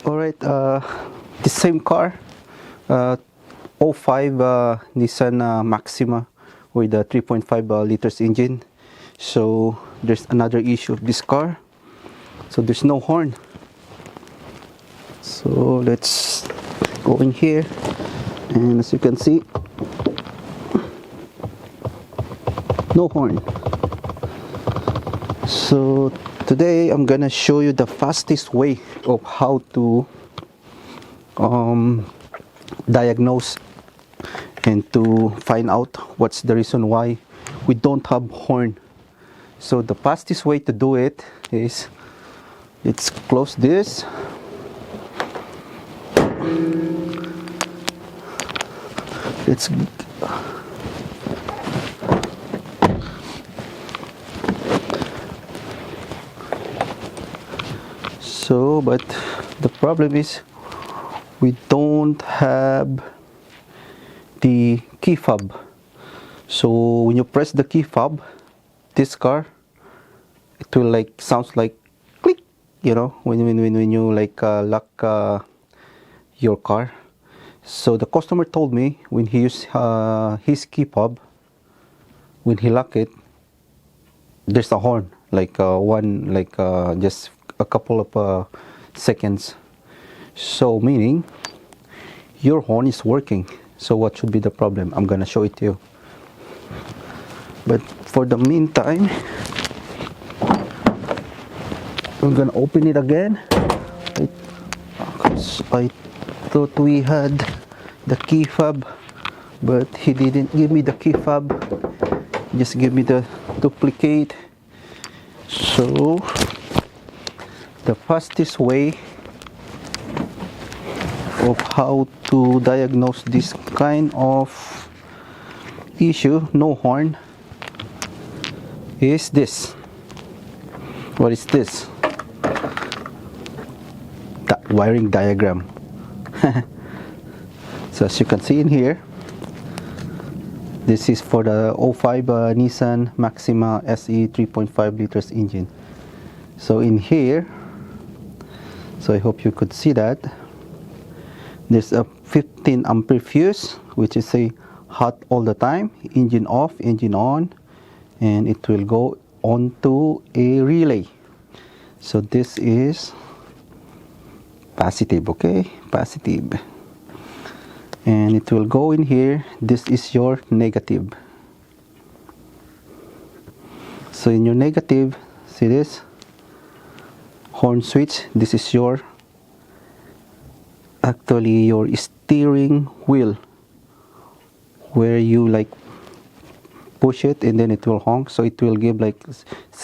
All right, the same car, uh, '05 Nissan Maxima with a 3.5 liters engine. So there's another issue of this car. So there's no horn. So let's go in here, and as you can see, no horn. So today I'm gonna show you the fastest way of how to diagnose and to find out what's the reason why we don't have horn. So the fastest way to do it is, let's close this. Let's but the problem is we don't have the key fob. So when you press the key fob, this car, it will like sounds like click, when you like lock your car. So the customer told me when he used his key fob, when he lock it, there's a horn like just a couple of seconds. So meaning your horn is working. So what should be the problem? I'm gonna show it to you. But for the meantime, I'm gonna open it again. I thought we had the key fob, but he didn't give me the key fob. Just give me the duplicate. So the fastest way of how to diagnose this kind of issue, no horn, is this. What is this? The wiring diagram. So as you can see in here, this is for the '05 Nissan Maxima SE 3.5 liters engine. So in here, so I hope you could see that there's a 15 ampere fuse, which is a hot all the time, engine off, engine on, and it will go onto a relay. So this is positive, okay, positive, and it will go in here. This is your negative. So in your negative, see this horn switch, this is your actually your steering wheel, where you like push it and then it will honk. So it will give like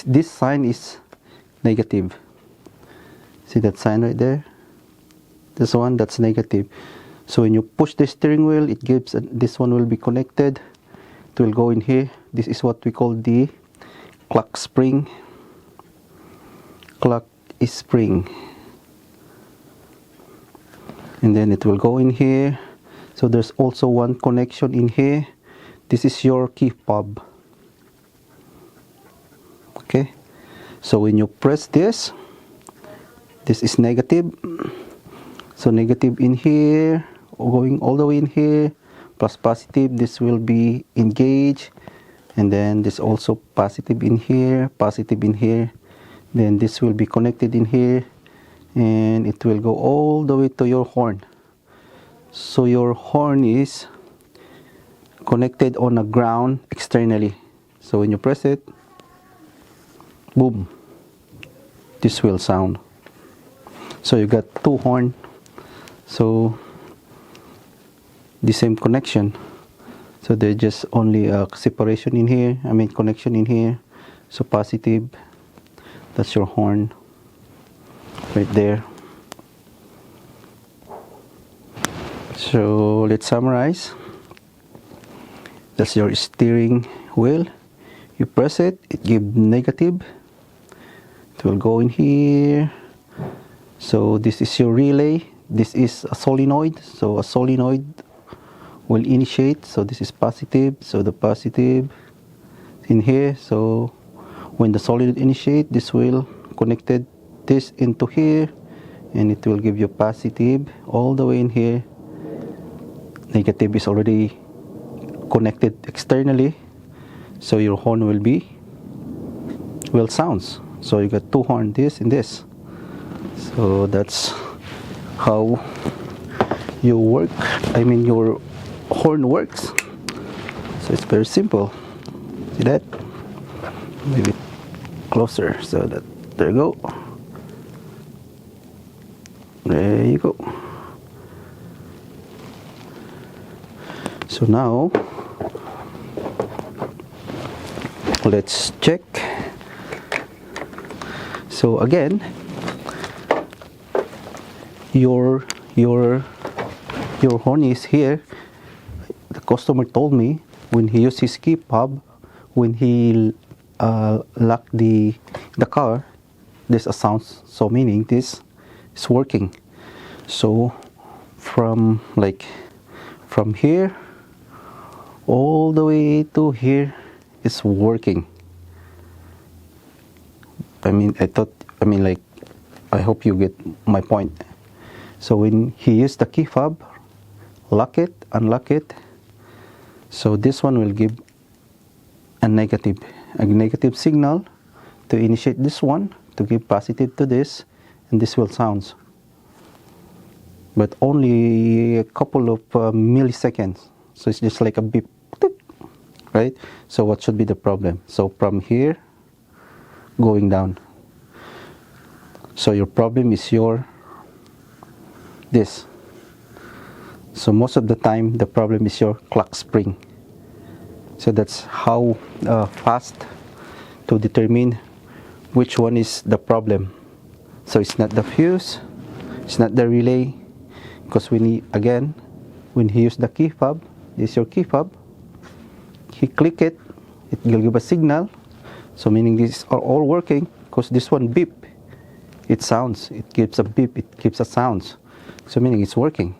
this sign is negative. See that sign right there? This one, that's negative. So when you push the steering wheel, it gives this one will be connected. It will go in here. This is what we call the clock spring. Clock spring. And then it will go in here. So there's also one connection in here. This is your key fob. Okay. So when you press this, this is negative. So negative in here, going all the way in here, plus positive, this will be engaged. And then this also positive in here, positive in here. Then this will be connected in here, and it will go all the way to your horn. So your horn is connected on a ground externally. So when you press it, boom, this will sound. So you got two horn. So the same connection. So there's just only a separation in here, connection in here. So positive, that's your horn right there. So let's summarize. That's your steering wheel. You press it, it gives negative. It will go in here. So this is your relay. This is a solenoid. So a solenoid will initiate. So this is positive. So the positive in here. So when the solenoid initiate, this will connected this into here, and it will give you positive all the way in here. Negative is already connected externally, so your horn will sounds. So you got two horn, this and this. So that's how your horn works. So it's very simple. See that? Maybe closer, so that there you go. There you go. So now let's check. So again, your horn is here. The customer told me when he used his key fob, when he locked the car, there's a sound. So meaning this is working. So from here all the way to here is working. I hope you get my point. So when he used the key fob, lock it, unlock it, so this one will give a negative signal to initiate this one, to give positive to this, and this will sound. But only a couple of milliseconds. So it's just like a beep, right? So what should be the problem? So from here, going down. So your problem is this. So most of the time, the problem is your clock spring. So that's how fast to determine which one is the problem. So it's not the fuse, it's not the relay, because when he used the key fob, this is your key fob, he click it, it will give a signal. So meaning these are all working, because this one beep, it sounds, it gives a beep, it gives a sound. So meaning it's working.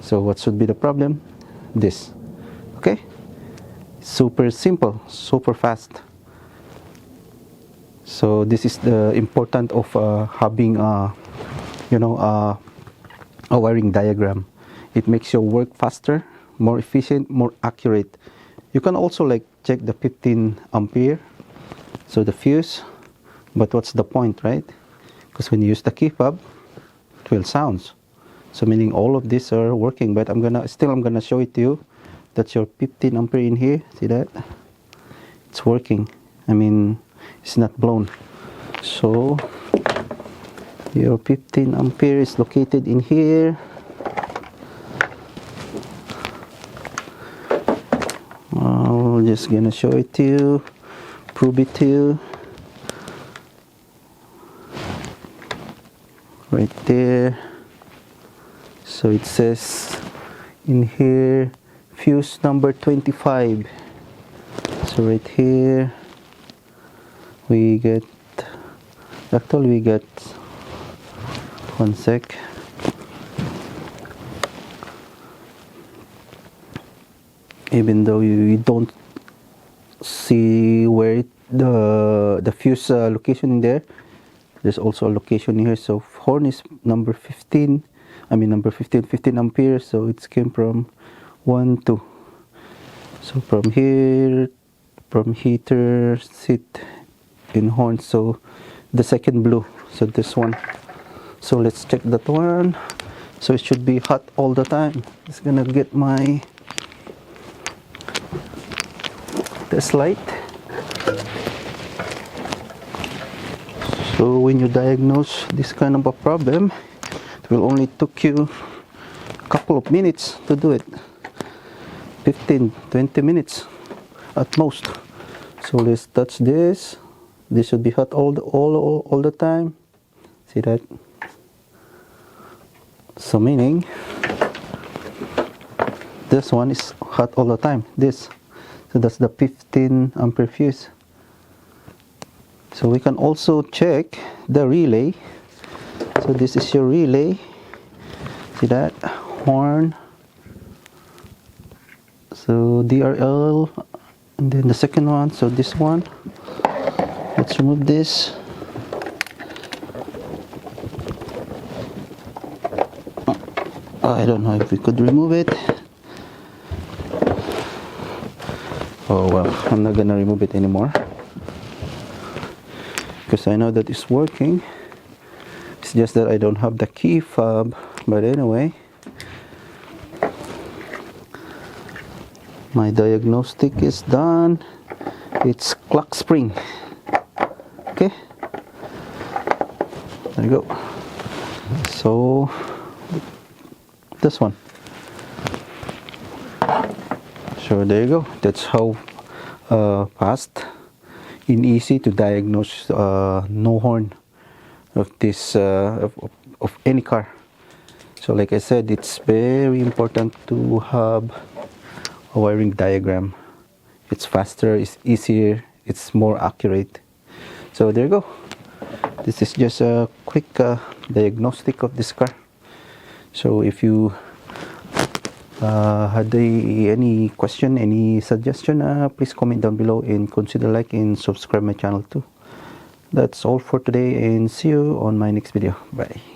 So what should be the problem? This. Okay? Super simple, super fast. So this is the important of having a wiring diagram. It makes your work faster, more efficient, more accurate. You can also check the 15 ampere, so the fuse, but what's the point, right? Because when you use the key fob, it will sound. So meaning all of these are working, but I'm gonna show it to you. That's your 15 ampere in here. See that? It's working. It's not blown. So your 15 ampere is located in here. I'm just gonna show it to you, prove it to you. Right there. So it says in here fuse number 25. So right here we get one sec. Even though you don't see where the fuse location in there, there's also a location here. So horn is number 15, 15 ampere, so it came from 1, 2. So from here, from heater, seat, in horn, so the second blue, so this one. So let's check that one. So it should be hot all the time. It's gonna get my test light. So when you diagnose this kind of a problem, it will only take you a couple of minutes to do it. 15-20 minutes at most. So let's touch this. This should be hot all the time. See that? So meaning this one is hot all the time. This. So that's the 15 ampere fuse. So we can also check the relay. So this is your relay. See that? Horn. So DRL, and then the second one, so this one. Let's remove this. I don't know if we could remove it. Oh well, I'm not gonna remove it anymore because I know that it's working. It's just that I don't have the key fob. But anyway, my diagnostic is done. It's clock spring. Okay, there you go. So this one. So there you go. That's how fast and easy to diagnose no horn of this of any car. So like I said, it's very important to have a wiring diagram. It's faster, it's easier, it's more accurate. So there you go. This is just a quick diagnostic of this car. So if you had any question, any suggestion, please comment down below and consider like and subscribe my channel too. That's all for today, and see you on my next video. Bye.